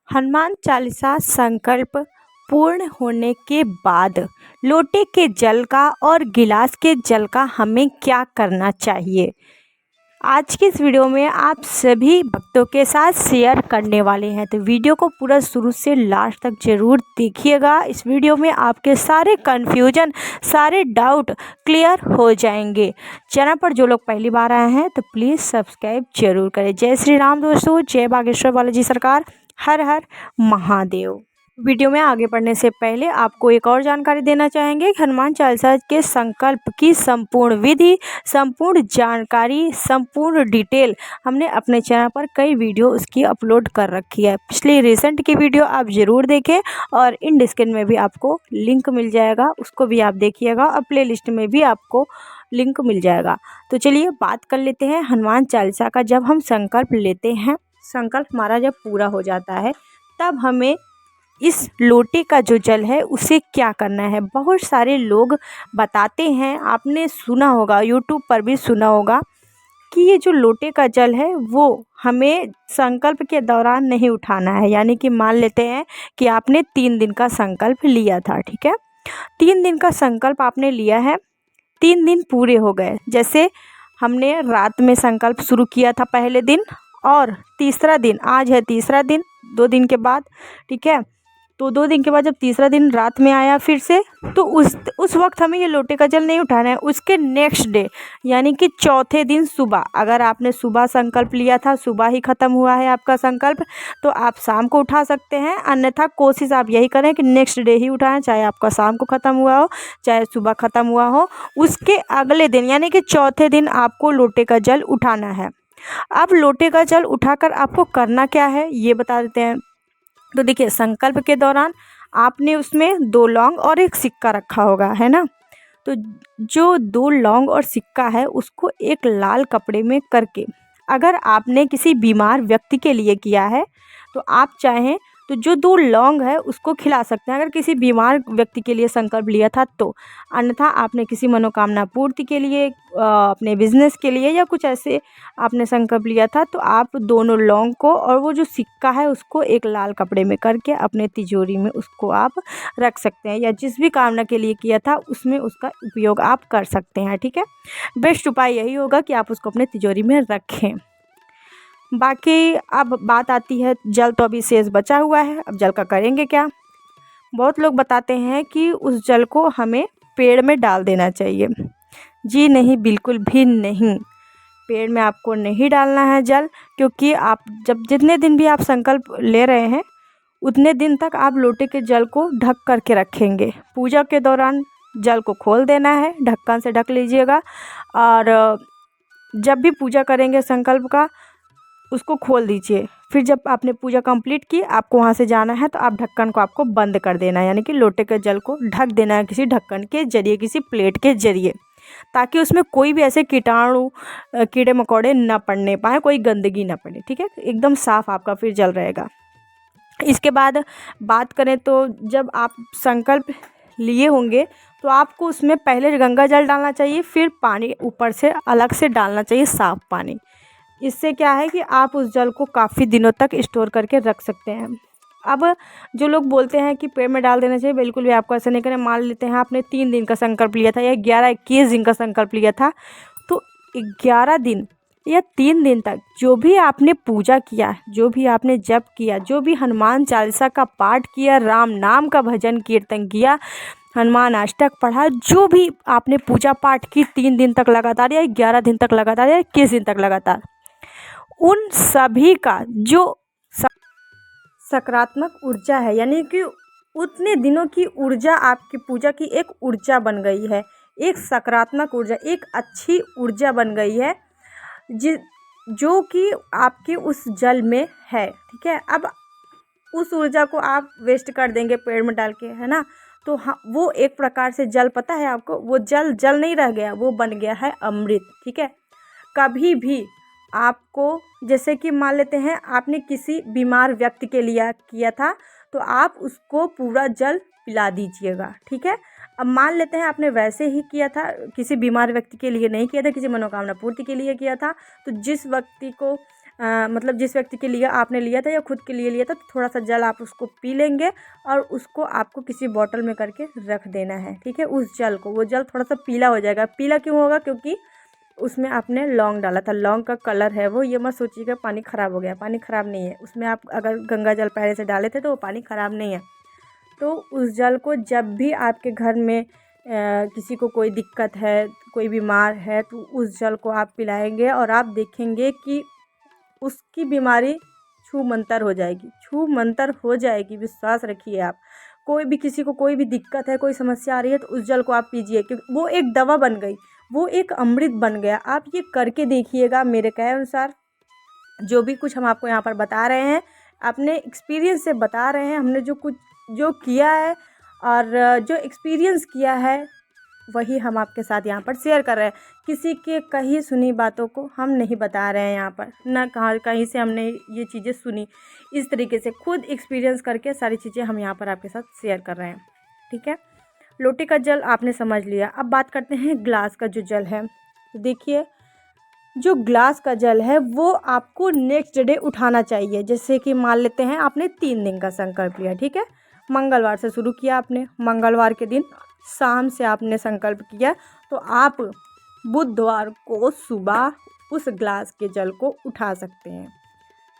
हनुमान चालीसा संकल्प पूर्ण होने के बाद लोटे के जल का और गिलास के जल का हमें क्या करना चाहिए। आज की इस वीडियो में आप सभी भक्तों के साथ शेयर करने वाले हैं, तो वीडियो को पूरा शुरू से लास्ट तक जरूर देखिएगा। इस वीडियो में आपके सारे कन्फ्यूजन, सारे डाउट क्लियर हो जाएंगे। चैनल पर जो लोग पहली बार आए हैं तो प्लीज़ सब्सक्राइब जरूर करें। जय श्री राम दोस्तों, जय बागेश्वर बालाजी सरकार, हर हर महादेव। वीडियो में आगे बढ़ने से पहले आपको एक और जानकारी देना चाहेंगे। हनुमान चालीसा के संकल्प की संपूर्ण विधि, संपूर्ण जानकारी, संपूर्ण डिटेल हमने अपने चैनल पर कई वीडियो उसकी अपलोड कर रखी है। पिछली रिसेंट की वीडियो आप ज़रूर देखें और इन डिस्क्रिप्शन में भी आपको लिंक मिल जाएगा, उसको भी आप देखिएगा और प्ले लिस्ट में भी आपको लिंक मिल जाएगा। तो चलिए बात कर लेते हैं हनुमान चालीसा का। जब हम संकल्प लेते हैं, संकल्प हमारा जब पूरा हो जाता है, तब हमें इस लोटे का जो जल है उसे क्या करना है। बहुत सारे लोग बताते हैं, आपने सुना होगा, यूट्यूब पर भी सुना होगा कि ये जो लोटे का जल है वो हमें संकल्प के दौरान नहीं उठाना है। यानी कि मान लेते हैं कि आपने 3 दिन का संकल्प लिया था, ठीक है, 3 दिन का संकल्प आपने लिया है, 3 दिन पूरे हो गए। जैसे हमने रात में संकल्प शुरू किया था पहले दिन, और तीसरा दिन, आज है तीसरा दिन 2 दिन के बाद, ठीक है। तो 2 दिन के बाद जब तीसरा दिन रात में आया फिर से, तो उस वक्त हमें ये लोटे का जल नहीं उठाना है। उसके नेक्स्ट डे यानी कि चौथे दिन सुबह, अगर आपने सुबह संकल्प लिया था, सुबह ही ख़त्म हुआ है आपका संकल्प, तो आप शाम को उठा सकते हैं। अन्यथा कोशिश आप यही करें कि नेक्स्ट डे ही उठाएं, चाहे आपका शाम को ख़त्म हुआ हो चाहे सुबह ख़त्म हुआ हो। उसके अगले दिन यानी कि चौथे दिन आपको लोटे का जल उठाना है। अब लोटे का जल उठाकर आपको करना क्या है ये बता देते हैं। तो देखिए, संकल्प के दौरान आपने उसमें 2 लौंग और 1 सिक्का रखा होगा, है ना। तो जो 2 लौंग और सिक्का है उसको एक लाल कपड़े में करके, अगर आपने किसी बीमार व्यक्ति के लिए किया है तो आप चाहें तो जो 2 लौंग है उसको खिला सकते हैं, अगर किसी बीमार व्यक्ति के लिए संकल्प लिया था तो। अन्यथा आपने किसी मनोकामना पूर्ति के लिए, अपने बिजनेस के लिए या कुछ ऐसे आपने संकल्प लिया था, तो आप दोनों लौंग को और वो जो सिक्का है उसको एक लाल कपड़े में करके अपने तिजोरी में उसको आप रख सकते हैं, या जिस भी कामना के लिए किया था उसमें उसका उपयोग आप कर सकते हैं, ठीक है। बेस्ट उपाय यही होगा कि आप उसको अपने तिजोरी में रखें। बाकी अब बात आती है, जल तो अभी शेष बचा हुआ है, अब जल का करेंगे क्या। बहुत लोग बताते हैं कि उस जल को हमें पेड़ में डाल देना चाहिए। जी नहीं, बिल्कुल भी नहीं, पेड़ में आपको नहीं डालना है जल, क्योंकि आप जब जितने दिन भी आप संकल्प ले रहे हैं उतने दिन तक आप लोटे के जल को ढक करके रखेंगे। पूजा के दौरान जल को खोल देना है, ढक्कन से ढक लीजिएगा, और जब भी पूजा करेंगे संकल्प का उसको खोल दीजिए। फिर जब आपने पूजा कंप्लीट की, आपको वहाँ से जाना है, तो आप ढक्कन को आपको बंद कर देना है, यानी कि लोटे के जल को ढक देना है किसी ढक्कन के जरिए, किसी प्लेट के जरिए, ताकि उसमें कोई भी ऐसे कीटाणु, कीड़े मकोड़े ना पड़ने पाए, कोई गंदगी ना पड़े, ठीक है। एकदम साफ़ आपका फिर जल रहेगा। इसके बाद बात करें तो जब आप संकल्प लिए होंगे तो आपको उसमें पहले गंगा जल डालना चाहिए, फिर पानी ऊपर से अलग से डालना चाहिए, साफ़ पानी। इससे क्या है कि आप उस जल को काफ़ी दिनों तक स्टोर करके रख सकते हैं। अब जो लोग बोलते हैं कि पेड़ में डाल देना चाहिए, बिल्कुल भी आपको ऐसा नहीं करें। मान लेते हैं आपने 3 दिन का संकल्प लिया था या 11-21 दिन का संकल्प लिया था, तो 11 दिन या 3 दिन तक जो भी आपने पूजा किया, जो भी आपने जप किया, जो भी हनुमान चालीसा का पाठ किया, राम नाम का भजन कीर्तन किया, हनुमान अष्टक पढ़ा, जो भी आपने पूजा पाठ की 3 दिन तक लगातार या 11 दिन तक लगातार या 21 दिन तक लगातार, उन सभी का जो सकारात्मक ऊर्जा है, यानी कि उतने दिनों की ऊर्जा आपकी पूजा की एक ऊर्जा बन गई है, एक सकारात्मक ऊर्जा, एक अच्छी ऊर्जा बन गई है जो कि आपके उस जल में है, ठीक है। अब उस ऊर्जा को आप वेस्ट कर देंगे पेड़ में डाल के, है ना, तो हाँ, वो एक प्रकार से जल, पता है आपको, वो जल जल नहीं रह गया, वो बन गया है अमृत, ठीक है। कभी भी आपको, जैसे कि मान लेते हैं आपने किसी बीमार व्यक्ति के लिए किया था, तो आप उसको पूरा जल पिला दीजिएगा, ठीक है। अब मान लेते हैं आपने वैसे ही किया था, किसी बीमार व्यक्ति के लिए नहीं किया था, किसी मनोकामना पूर्ति के लिए किया था, तो जिस व्यक्ति को मतलब जिस व्यक्ति के लिए आपने लिया था या खुद के लिए लिया था, तो थोड़ा सा जल आप उसको पी लेंगे और उसको आपको किसी बॉटल में करके रख देना है, ठीक है। उस जल को, वो जल थोड़ा सा पीला हो जाएगा। पीला क्यों होगा? क्योंकि उसमें आपने लौंग डाला था, लौंग का कलर है वो। ये मत सोचिएगा पानी ख़राब हो गया, पानी ख़राब नहीं है। उसमें आप अगर गंगा जल पहले से डाले थे तो वो पानी ख़राब नहीं है। तो उस जल को जब भी आपके घर में किसी को कोई दिक्कत है, कोई बीमार है, तो उस जल को आप पिलाएंगे और आप देखेंगे कि उसकी बीमारी छू मंतर हो जाएगी, छू मंतर हो जाएगी। विश्वास रखिए आप। कोई भी किसी को कोई भी दिक्कत है, कोई समस्या आ रही है, तो उस जल को आप पीजिए, क्योंकि वो एक दवा बन गई, वो एक अमृत बन गया। आप ये करके देखिएगा। मेरे कहे अनुसार जो भी कुछ हम आपको यहाँ पर बता रहे हैं, अपने एक्सपीरियंस से बता रहे हैं। हमने जो किया है और जो एक्सपीरियंस किया है, वही हम आपके साथ यहाँ पर शेयर कर रहे हैं। किसी के कही सुनी बातों को हम नहीं बता रहे हैं यहाँ पर, ना कहीं से हमने ये चीज़ें सुनी। इस तरीके से खुद एक्सपीरियंस करके सारी चीज़ें हम यहाँ पर आपके साथ शेयर कर रहे हैं, ठीक है। लोटे का जल आपने समझ लिया। अब बात करते हैं ग्लास का जो जल है। देखिए, जो ग्लास का जल है वो आपको नेक्स्ट डे उठाना चाहिए। जैसे कि मान लेते हैं आपने 3 दिन का संकल्प लिया, ठीक है। मंगलवार से शुरू किया आपने, मंगलवार के दिन शाम से आपने संकल्प किया, तो आप बुधवार को सुबह उस ग्लास के जल को उठा सकते हैं,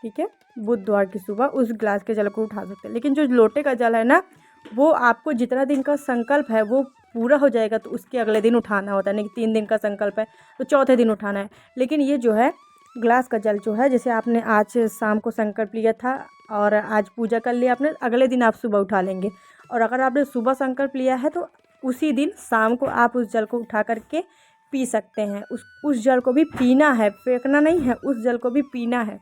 ठीक है। बुधवार की सुबह उस ग्लास के जल को उठा सकते हैं। लेकिन जो लोटे का जल है ना, वो आपको जितना दिन का संकल्प है वो पूरा हो जाएगा तो उसके अगले दिन उठाना होता है। नहीं, 3 दिन का संकल्प है तो चौथे दिन उठाना है। लेकिन ये जो है ग्लास का जल जो है, जैसे आपने आज शाम को संकल्प लिया था और आज पूजा कर लिया आपने, अगले दिन आप सुबह उठा लेंगे। और अगर आपने सुबह संकल्प लिया है तो उसी दिन शाम को आप उस जल को उठा करके पी सकते हैं। उस जल को भी पीना है, फेंकना नहीं है, उस जल को भी पीना है।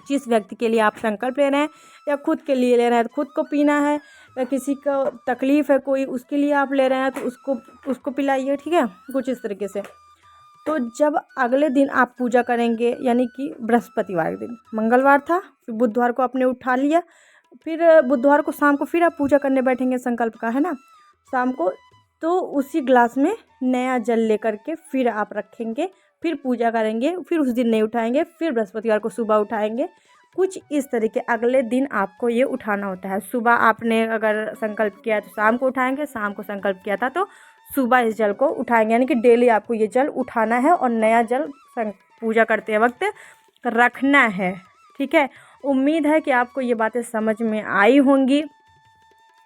जिस व्यक्ति के लिए आप संकल्प ले रहे हैं या खुद के लिए ले रहे हैं तो खुद को पीना है, या किसी को तकलीफ़ है कोई, उसके लिए आप ले रहे हैं तो उसको पिलाइए, ठीक है। कुछ इस तरीके से। तो जब अगले दिन आप पूजा करेंगे, यानी कि बृहस्पतिवार के दिन, मंगलवार था, फिर बुधवार को आपने उठा लिया, फिर बुधवार को शाम को फिर आप पूजा करने बैठेंगे संकल्प का, है ना, शाम को। तो उसी ग्लास में नया जल लेकर के फिर आप रखेंगे, फिर पूजा करेंगे, फिर उस दिन नहीं उठाएंगे, फिर बृहस्पतिवार को सुबह उठाएंगे। कुछ इस तरीके अगले दिन आपको ये उठाना होता है। सुबह आपने अगर संकल्प किया तो शाम को उठाएंगे, शाम को संकल्प किया था तो सुबह इस जल को उठाएंगे। यानी कि डेली आपको ये जल उठाना है और नया जल पूजा करते वक्त रखना है, ठीक है। उम्मीद है कि आपको ये बातें समझ में आई होंगी।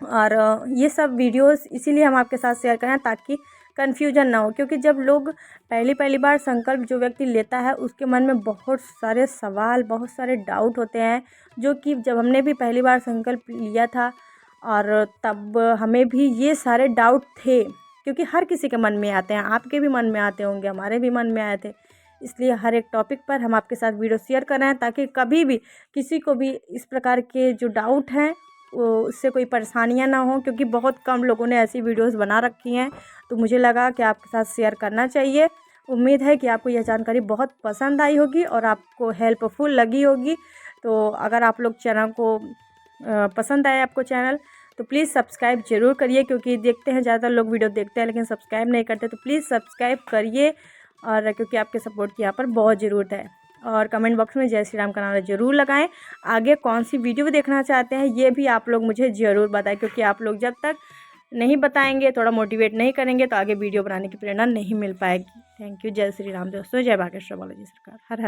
और ये सब वीडियोस इसीलिए हम आपके साथ शेयर करें ताकि कन्फ्यूजन ना हो। क्योंकि जब लोग पहली बार संकल्प जो व्यक्ति लेता है उसके मन में बहुत सारे सवाल, बहुत सारे डाउट होते हैं, जो कि जब हमने भी पहली बार संकल्प लिया था और तब हमें भी ये सारे डाउट थे। क्योंकि हर किसी के मन में आते हैं, आपके भी मन में आते होंगे, हमारे भी मन में आए थे। इसलिए हर एक टॉपिक पर हम आपके साथ वीडियो शेयर कर रहे हैं ताकि कभी भी किसी को भी इस प्रकार के जो डाउट हैं उससे कोई परेशानियां ना हो। क्योंकि बहुत कम लोगों ने ऐसी वीडियोस बना रखी हैं, तो मुझे लगा कि आपके साथ शेयर करना चाहिए। उम्मीद है कि आपको यह जानकारी बहुत पसंद आई होगी और आपको हेल्पफुल लगी होगी। तो अगर आप लोग चैनल को पसंद आए आपको चैनल, तो प्लीज़ सब्सक्राइब ज़रूर करिए। क्योंकि देखते हैं ज़्यादातर लोग वीडियो देखते हैं लेकिन सब्सक्राइब नहीं करते, तो प्लीज़ सब्सक्राइब करिए। और क्योंकि आपके सपोर्ट की यहाँ पर बहुत ज़रूरत है। और कमेंट बॉक्स में जय श्री राम का नारा ज़रूर लगाएं। आगे कौन सी वीडियो देखना चाहते हैं ये भी आप लोग मुझे ज़रूर बताएं। क्योंकि आप लोग जब तक नहीं बताएंगे, थोड़ा मोटिवेट नहीं करेंगे, तो आगे वीडियो बनाने की प्रेरणा नहीं मिल पाएगी। Thank you. जय श्री राम दोस्तों, जय बागेश्वर बालाजी सरकार, हर हर।